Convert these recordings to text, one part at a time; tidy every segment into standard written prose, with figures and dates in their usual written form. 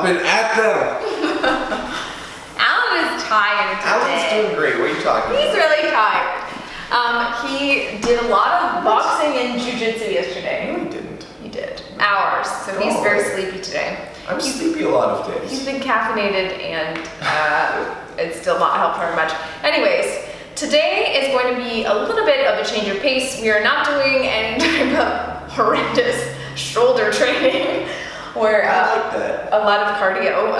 been at them. Alan is tired today. Alan's doing great. What are you talking about? He's really tired. He did a lot of boxing and jiu-jitsu yesterday. No, he didn't. He did. Hours. So he's very sleepy today. I'm sleepy a lot of days. He's been caffeinated and it's still not helped very much. Anyways, today is going to be a little bit of a change of pace. We are not doing any type of horrendous shoulder training or I like that. a lot of cardio.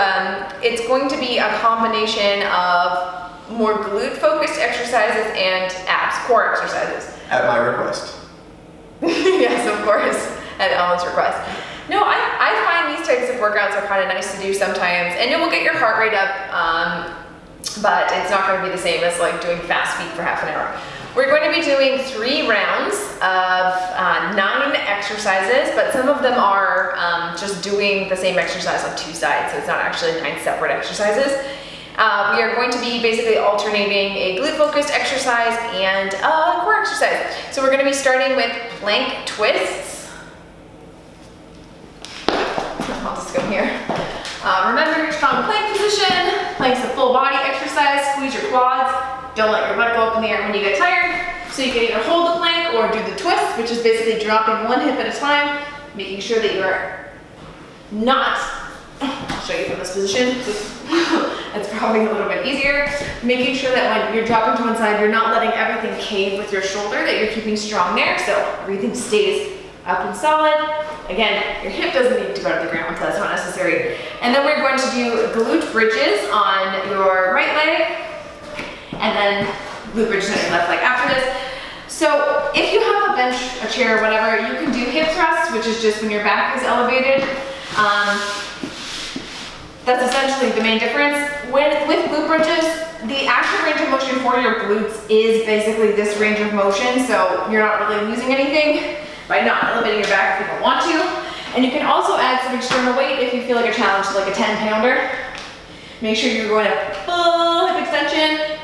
It's going to be a combination of more glute focused exercises and abs, core exercises. At my request. Yes, of course, at Alan's request. No, I find these types of workouts are kind of nice to do sometimes, and it will get your heart rate up, but it's not going to be the same as like doing fast feet for half an hour. We're going to be doing 3 rounds of 9 exercises, but some of them are just doing the same exercise on 2 sides, so it's not actually 9 separate exercises. We are going to be basically alternating a glute-focused exercise and a core exercise. So we're going to be starting with plank twists. I'll just go here. Remember your strong plank position. Plank's a full body exercise. Squeeze your quads. Don't let your butt go up in the air when you get tired. So you can either hold the plank or do the twist, which is basically dropping one hip at a time, making sure that you're not, I'll show you from this position. It's probably a little bit easier. Making sure that when you're dropping to one side, you're not letting everything cave with your shoulder, that you're keeping strong there, so everything stays up and solid. Again, your hip doesn't need to go to the ground, so that's not necessary. And then we're going to do glute bridges on your right leg, and then glute bridges on your left leg after this. So if you have a bench, a chair, whatever, you can do hip thrusts, which is just when your back is elevated. That's essentially the main difference. With glute bridges, the actual range of motion for your glutes is basically this range of motion, so you're not really losing anything by not elevating your back if you don't want to. And you can also add some external weight if you feel like a challenge, like a 10-pounder. Make sure you're going to full hip extension.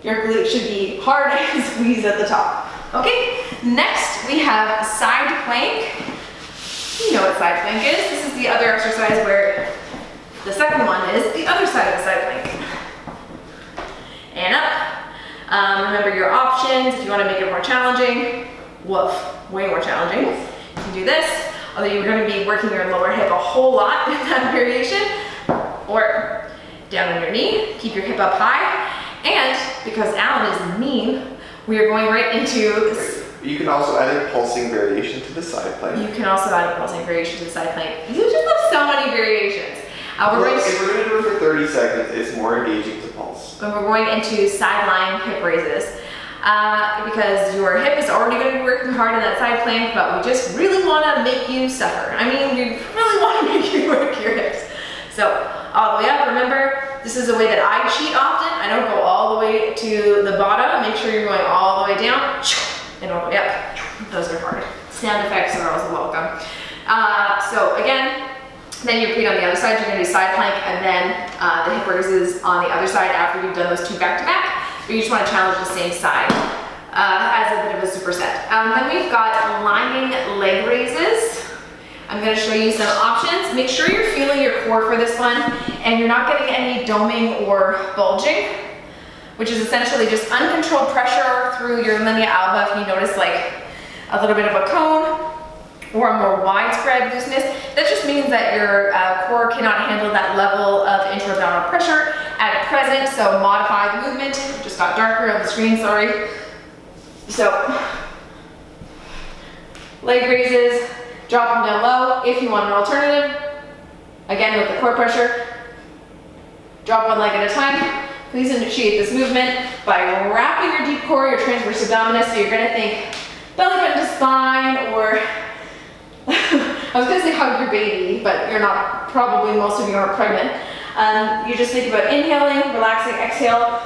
Your glute should be hard and squeeze at the top. Okay, next we have side plank. You know what side plank is. This is the other exercise where the second one is the other side of the side plank. And up. Remember your options if you want to make it more challenging. Woof, way more challenging. You can do this, although you're going to be working your lower hip a whole lot in that variation. Or down on your knee, keep your hip up high. And because Alan is mean, we are going right into this. You can also add a pulsing variation to the side plank. You can also add a pulsing variation to the side plank. You just have so many variations. If we're going to do it for 30 seconds, it's more engaging to pulse. And we're going into sideline hip raises. Because your hip is already going to be working hard in that side plank, but we just really want to make you suffer. I mean, we really want to make you work your hips. So, all the way up, remember, this is a way that I cheat often. I don't go all the way to the bottom. Make sure you're going all the way down and all the way up. Those are hard. Sound effects are also welcome. So again, then you repeat on the other side. You're going to do side plank and then the hip raises on the other side after you've done those 2 back to back. But you just want to challenge the same side as a bit of a superset. Then we've got lying leg raises. I'm going to show you some options. Make sure you're feeling your core for this one and you're not getting any doming or bulging, which is essentially just uncontrolled pressure through your linea alba. If you notice like a little bit of a cone or a more widespread looseness, that just means that your core cannot handle that level of intra-abdominal pressure at present. So modify the movement. It just got darker on the screen, sorry. So leg raises. Drop them down low. If you want an alternative, again with the core pressure, drop one leg at a time. Please initiate this movement by wrapping your deep core, your transverse abdominis. So you're going to think belly button to spine, or I was going to say hug your baby, but you're not. Probably most of you are pregnant. You just think about inhaling, relaxing, exhale,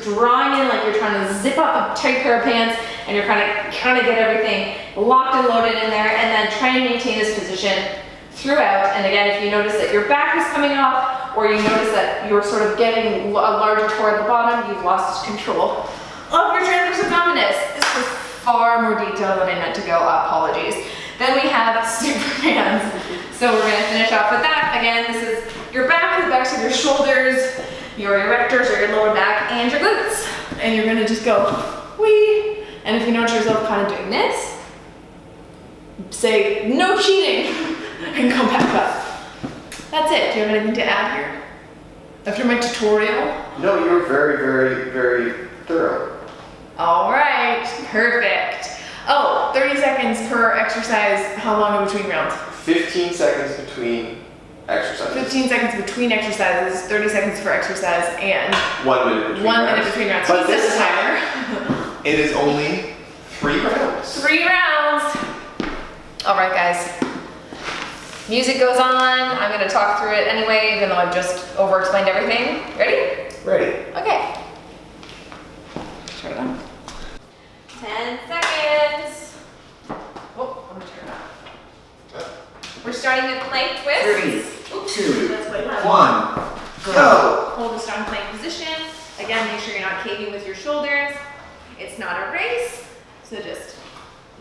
drawing in like you're trying to zip up a tight pair of pants. And you're trying to get everything locked and loaded in there, and then try and maintain this position throughout. And again, if you notice that your back is coming off, or you notice that you're sort of getting a larger core at the bottom, you've lost control of your transverse abdominis. This was far more detailed than I meant to go. Apologies. Then we have Supermans. So we're gonna finish off with that. Again, this is your back, the backs of your shoulders, your erectors or your lower back, and your glutes. And you're gonna just go, wee. And if you notice yourself kind of doing this, say, no cheating, and come back up. That's it. Do you have anything to add here? After my tutorial? No, you were very, very, very thorough. All right, perfect. Oh, 30 seconds per exercise. How long in between rounds? 15 seconds between exercises. 15 seconds between exercises, 30 seconds for exercise, and 1 minute between 1 rounds. minute between rounds. But He this sets a time, timer. it is only 3 rounds. 3 rounds. All right, guys. Music goes on. I'm gonna talk through it anyway, even though I've just over-explained everything. Ready? Ready. Okay. Turn it on. 10 seconds. Oh, I'm gonna turn it on. We're starting with plank twists. 3, Oops. 2, That's way loud. 1, go! Hold a strong plank position. Again, make sure you're not caving with your shoulders. It's not a race, so just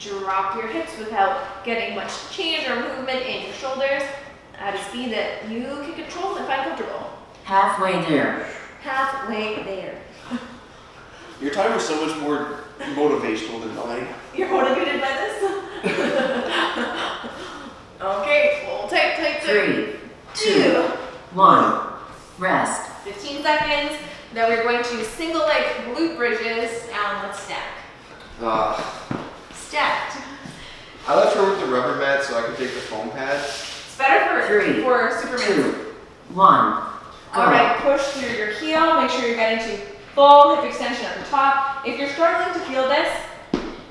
drop your hips without getting much change or movement in your shoulders at a speed that you can control and find comfortable. halfway there. Halfway there. Your timer's so much more motivational than mine. You're motivated by this? Okay, hold tight, tight, tight. 3, 2, 1. Rest. 15 seconds. Then we're going to single leg glute bridges. Alan, let's stack. Stacked. I left her with the rubber mat so I could take the foam pad. It's better Three, for Superman. 2, 1. Go. Alright, push through your heel. Make sure you're getting to full hip extension at the top. If you're struggling to feel this,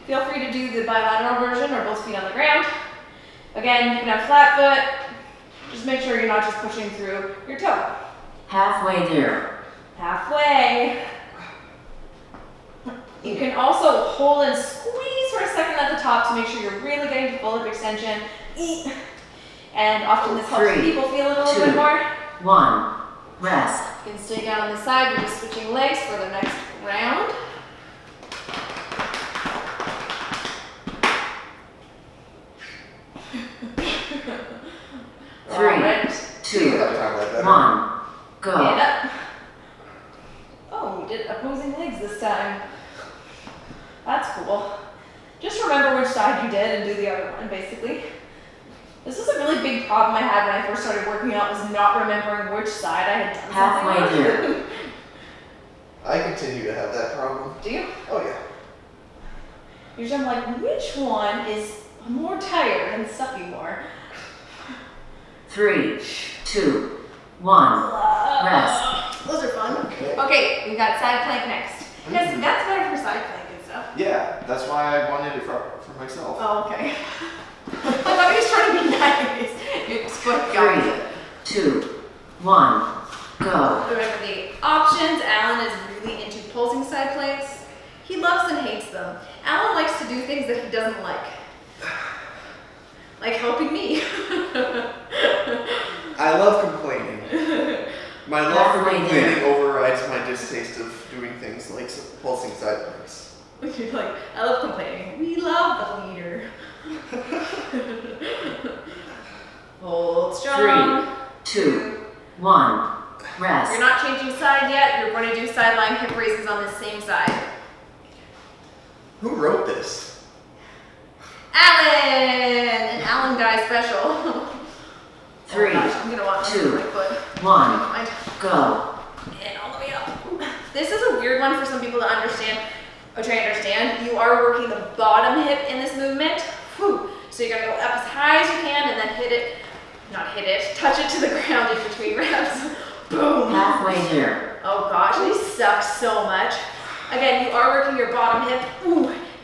feel free to do the bilateral version or both feet on the ground. Again, you can have flat foot. Just make sure you're not just pushing through your toe. Halfway there. Halfway. You can also hold and squeeze for a second at the top to make sure you're really getting to full hip extension. And often this helps 3, people feel it a little 2, bit more. 1. Rest. You can stay down on the side. You're just switching legs for the next round. Three, Alright. 2, That time like that. 1. Go. Stand up. Oh, we did opposing legs this time. That's cool. Just remember which side you did and do the other one, basically. This was a really big problem I had when I first started working out, was not remembering which side I had done Halfway something on. there. I continue to have that problem. Do you? Oh yeah. Usually I'm like, which one is more tired and sucking more? 3, 2, 1. Rest. Those are fun. Okay. Okay, we got side plank next. Because that's better for side plank and stuff. Yeah, that's why I wanted it for myself. Oh, okay. I thought he was trying to be nice. It's quite the opposite. 3, 2, 1. Go. Remember the options. Alan is really into pulsing side planks. He loves and hates them. Alan likes to do things that he doesn't like. Like helping me. I love complaining. My love for Halfway complaining there. overrides my distaste of doing things like pulsing side planks. You're like, I love complaining. We love the leader. Hold strong. 3, 2, 1. Rest. You're not changing side yet. You're going to do sideline hip raises on the same side. Who wrote this? Alan! An Alan guy special. 3, Oh gosh, I'm going to want to 2, my foot. 1. Mind. Go. And all the way up. This is a weird one for some people to understand, or try to understand. You are working the bottom hip in this movement. Whew. So you're gonna go up as high as you can and then hit it, not hit it, touch it to the ground in between reps. Boom. Halfway there. Oh gosh, these suck so much. Again, you are working your bottom hip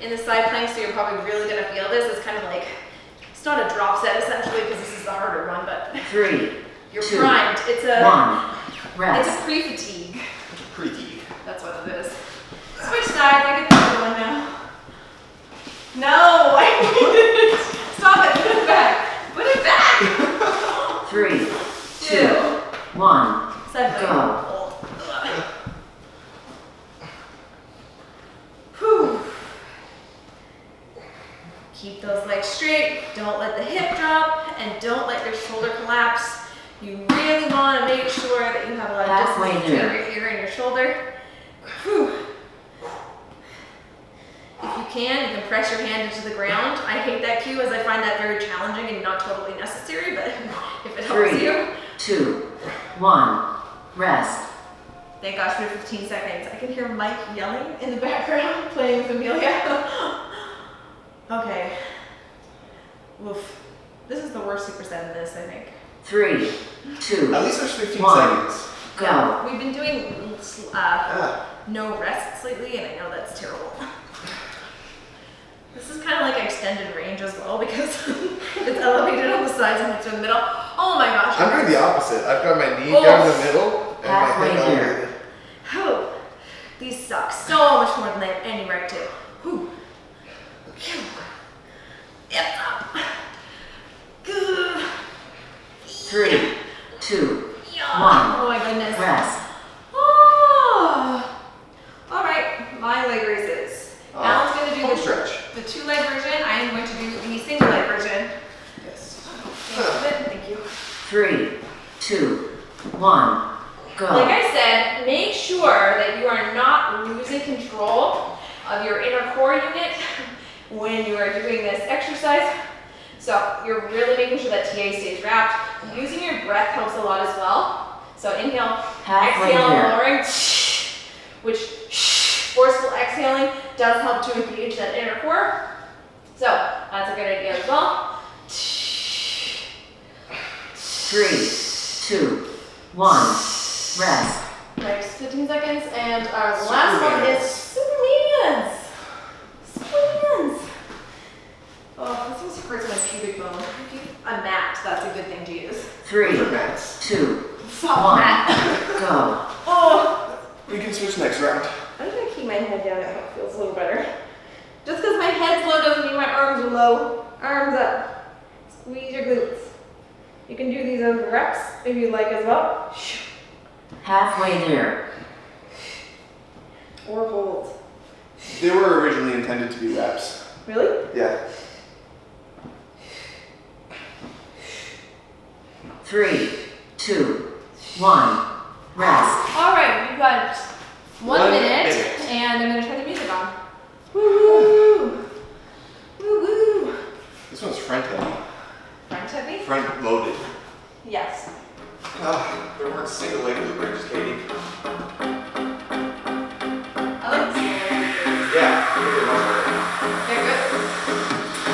in the side plank, so you're probably really gonna feel this. It's kind of like, it's not a drop set essentially because this is the harder one, but 3, you're 2, primed. It's a 1. It's Rest. a pre-fatigue. Pretty. That's what it is. Switch sides. I get the other one now. No, I need it. Stop it. Put it back. Put it back. 3, 2, 1. Side plank. Go. Whew. Keep those legs straight, don't let the hip drop, and don't let your shoulder collapse. You really want to make sure that you have a lot of Halfway distance between there. your ear and your shoulder. Whew. If you can press your hand into the ground. I hate that cue as I find that very challenging and not totally necessary, but if it helps 3, you. 2, 1. Rest. Thank gosh for 15 seconds. I can hear Mike yelling in the background, playing with Amelia. Okay. Oof. This is the worst superset in this, I think. 3, 2, At least there's 15 One. seconds. go. We've been doing no rests lately, and I know that's terrible. This is kind of like extended range as well because it's elevated on the sides and it's in the middle. Oh my gosh. I'm doing the opposite. I've got my knee down the middle and my Halfway head there. elevated. Whew. These suck so much more than they have any right to. Whew. Phew. It's up. Good. 3, 2, Yeah. Oh my goodness. rest. Oh. All right, my leg raises. Alan's going to do home stretch. the 2-leg version. I am going to do the single leg version. Yes. Thank you. 3, 2, 1. Go. Like I said, make sure that you are not losing control of your inner core unit when you are doing this exercise. So you're really making sure that TA stays wrapped. Using your breath helps a lot as well. So inhale, Halfway exhale, there. lowering, which forceful exhaling does help to engage that inner core. So that's a good idea as well. 3, 2, 1. Rest. Next 15 seconds, and our last one is Supermans. Supermans. Oh, this one hurts my pubic bone. If you a mat, that's a good thing to use. 3, Those are mats. 2, Soft 1. mat. Go. Oh, We can switch next round. I'm just gonna keep my head down. It feels a little better. Just because my head's low doesn't mean my arms are low. Arms up. Squeeze your glutes. You can do these as reps if you like as well. Halfway there. Or hold. They were originally intended to be reps. Really? Yeah. 3, 2, 1. Rest. All right, we've got 1 1 minute, minute. and I'm gonna turn the music on. Woo woo, woo woo. This one's front heavy. Front heavy? Front loaded. Yes. Ah, there weren't single leg bridges, Katie. I like this one. Yeah. They're good.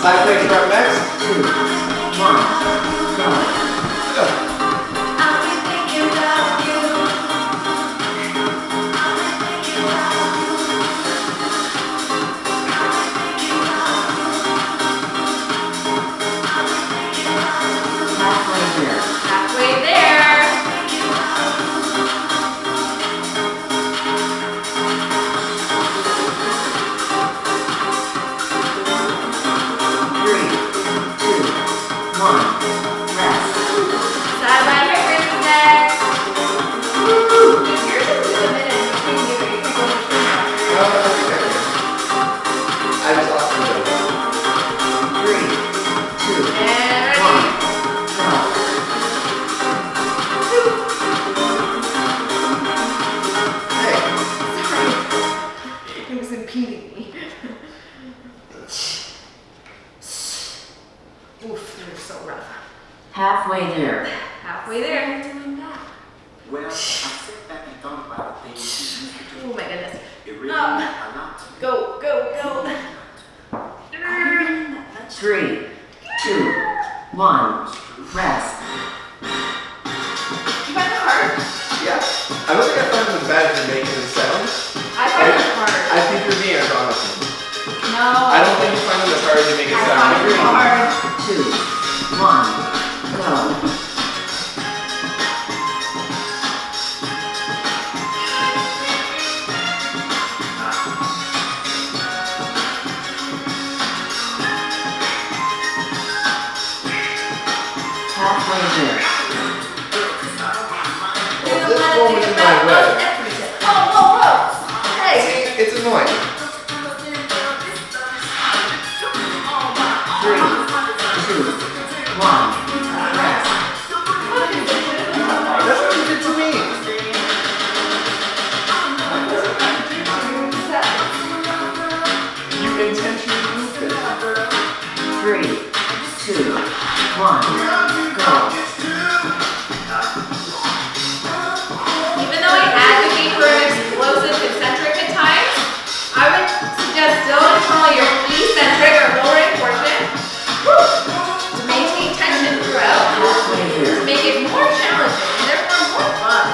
Side plank prep next. 2, 1, go. Halfway there. 3, 2, 1, rest. Sideline hip raises next. Woo! Yours is just a minute between you. You can go between them. I just lost the joke. 3, 2, And 1, ready. go. Hey. Sorry. It was impeding me. Oof, they're so rough. Halfway there. Halfway there. Well, I sit back and thought about the things you used to do. Oh my goodness. It really meant a lot to me. Go, go, go. 3, 2, 1, rest. You find it hard? Yeah. I don't think I found it as bad as you're making it sound. I find it hard. I think you're being honest with me. No. I don't think you find it as hard as you make it I sound. find it hard. 2, 1, go. Halfway there. Well, this one was in my way. Oh, whoa, whoa. Hey. See, it's annoying. 3, 2, 1, rest. That's what you did to me. You intentionally moved it. 3, 2, 1, go. Even though I advocate for an explosive eccentric at times, I would suggest still control your eccentric or lowering portion to maintain tension throughout, Halfway there. to make it more challenging and therefore more fun.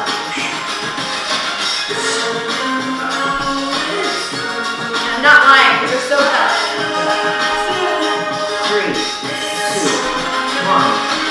I'm not lying, because you're so tough. 3, 2, 1,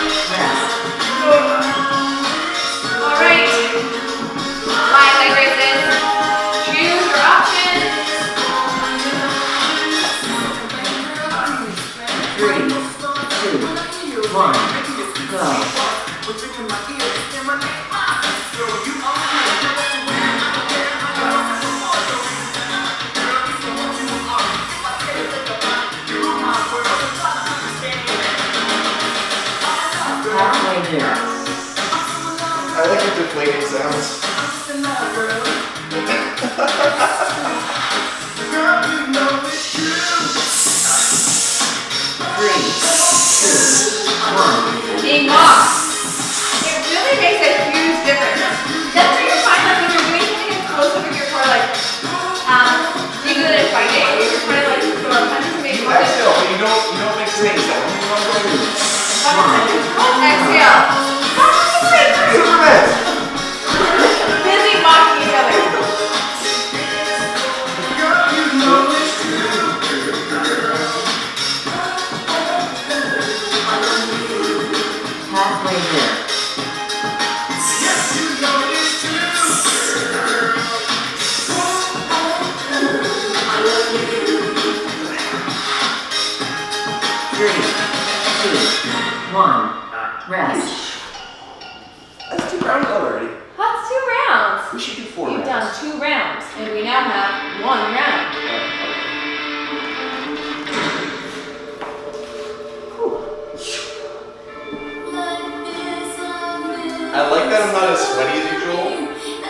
Rest. That's 2 rounds already. That's 2 rounds. We should do 4 You've rounds. done 2 rounds, and we now have 1 round. I like that I'm not as sweaty as usual.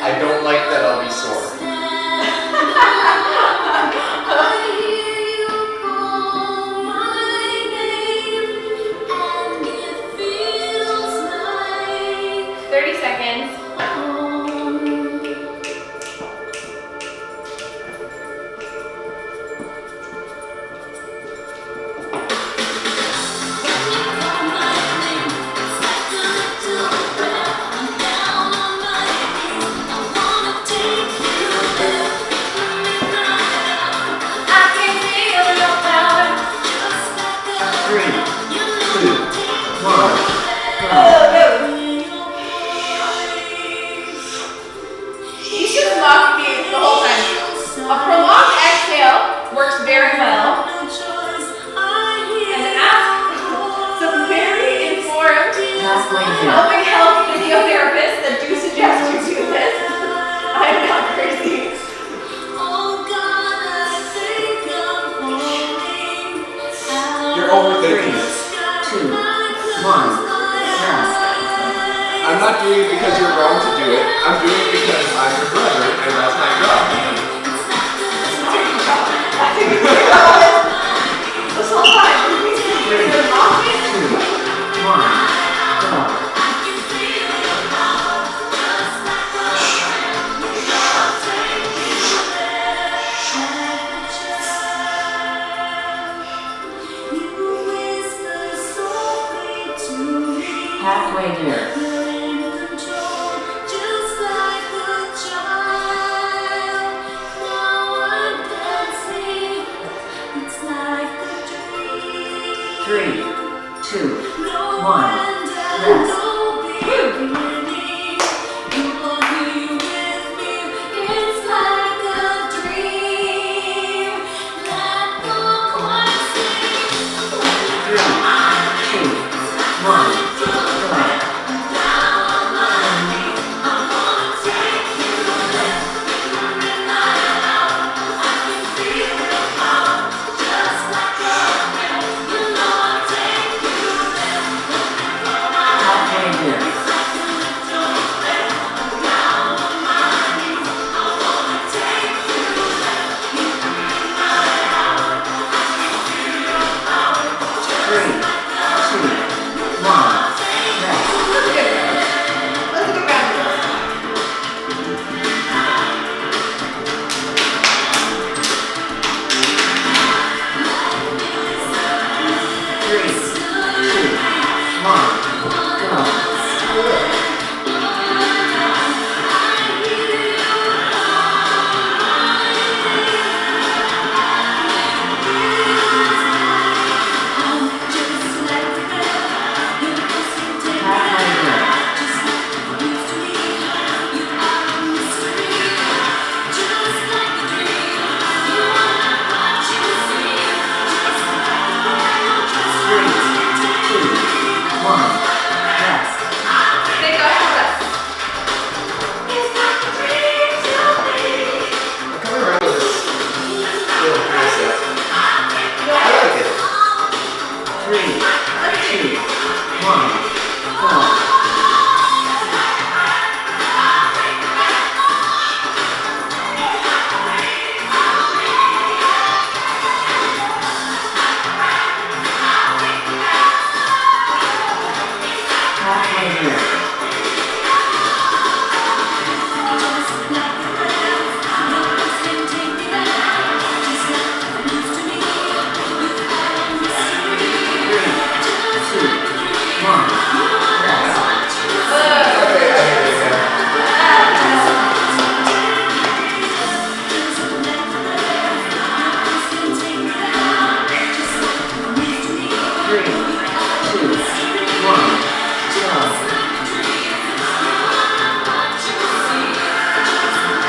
I don't like that I'll be sore. 30 seconds. Helping health physiotherapists that do suggest you do this. I'm not crazy. You're overthinking it. 2, 1. Rest. I'm not doing it because you're wrong to do it. I'm doing it because I'm your brother and that's my job. This whole time, you're either mock me. 2, 1. Go. Halfway there. Three, 2, 1. Rest.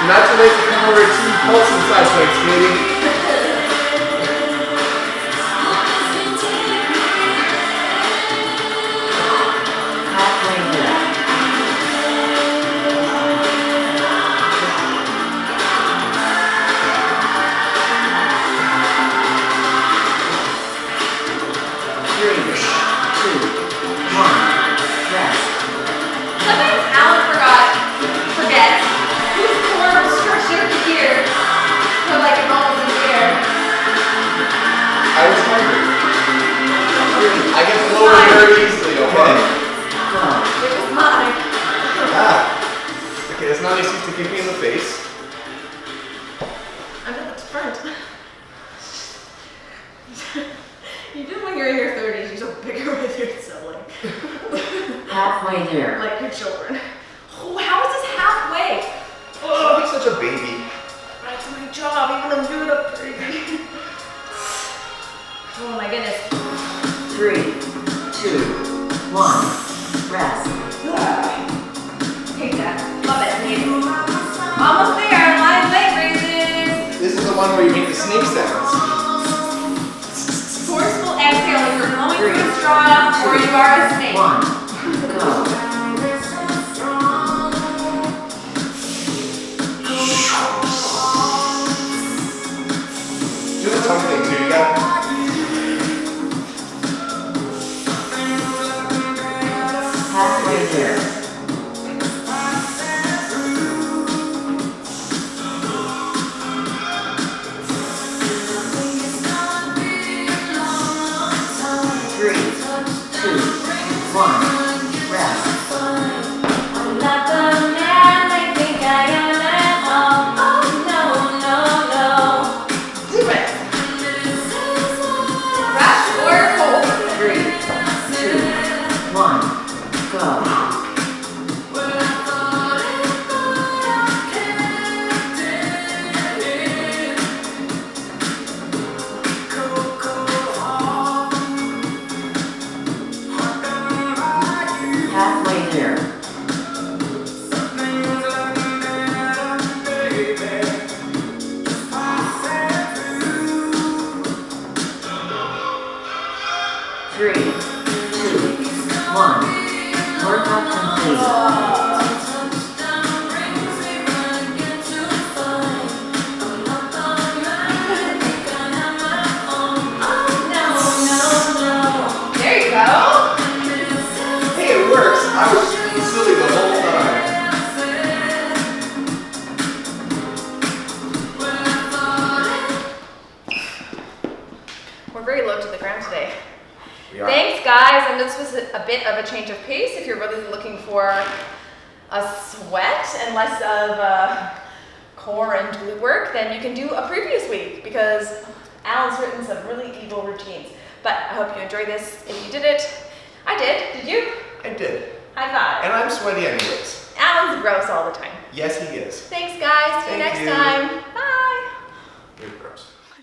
Not too late to come over to Pulse Side Planks, baby. Halfway there. like your children. Oh, how is this halfway? Don't be such a baby. That's my job, even though I'm doing a baby. Oh my goodness. 3, 2, 1. Rest. Take that. Love it. Almost there. Live leg raises. This is the one where you make the snake sounds. Forceful exhale like you're blowing through a 3, straw or you are a snake. 1. Go. Do the tongue thing too. You got. Halfway there. 3, 2, 1. Rest. I'm not the man they think I am at all. Oh no, no, no. Do it. Rush or hold. 3, 2, 1. Go. Halfway there. 3, 2, 1. Workout complete. There you go. Hey, it works. I was silly the whole time. We're very low to the ground today. We are. Thanks, guys. And this was a bit of a change of pace. If you're really looking for a sweat and less of core and glute work, then you can do a previous week because Alan's written some really evil routines. But I hope you enjoyed this. If you did it, I did. Did you? I did. High five. And I'm sweaty anyways. Alan's gross all the time. Yes, he is. Thanks, guys. See you Thank next you. time.